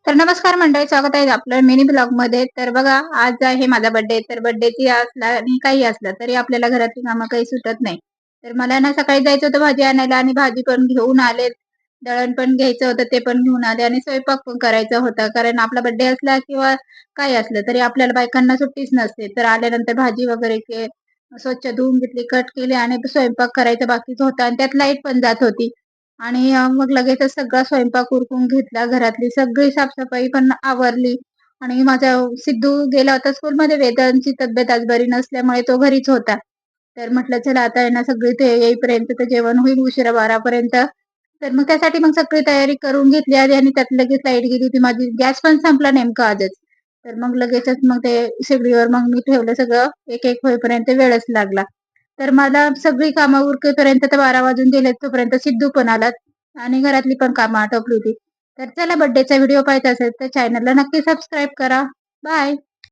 तर नमस्कार मंडळी, स्वागत आहे आपलं मिनी ब्लॉगमध्ये. तर बघा, आज आहे माझा बर्थडे. तर बर्थडेची असला आणि काही असलं तरी आपल्याला घरातली कामं काही सुटत नाही. तर मला ना सकाळी जायचं होतं भाजी आणायला आणि भाजी पण घेऊन आले. दळण पण घ्यायचं होतं, ते पण घेऊन आले आणि स्वयंपाक पण करायचा होता. कारण आपला बर्थडे असला किंवा काही असलं तरी आपल्याला बायकांना सुट्टीच नसते. तर आल्यानंतर भाजी वगैरे स्वच्छ धुवून घेतली, कट केले आणि स्वयंपाक करायचा बाकीच होता आणि त्यात लाईट पण जात होती. आणि मग लगेचच सगळा स्वयंपाक उरकून घेतला. घरातली सगळी साफसफाई पण आवरली आणि माझा सिद्धू गेला होता स्कूलमध्ये. वेदांची तब्येत आज बरी नसल्यामुळे तो घरीच होता. तर म्हटलं चला आता आहे ना सगळी ते येईपर्यंत तर जेवण होईल उशिरा 12 पर्यंत. तर मग त्यासाठी मग सगळी तयारी करून घेतली आधी आणि त्यात लगेच लाईट गेली होती माझी. गॅस पण संपला नेमका आजच. तर मग लगेचच मग ते शेगडीवर मग मी ठेवलं सगळं. एक-एक होईपर्यंत वेळच लागला. तर मला सगळी कामं उरकेपर्यंत तर 12 वाजून गेले. तोपर्यंत सिद्धू पण आला आणि घरातली पण कामं आटोपली होती. तर चला बर्थडेचा व्हिडिओ पाहायचा असेल तर चॅनलला नक्की सबस्क्राईब करा. बाय.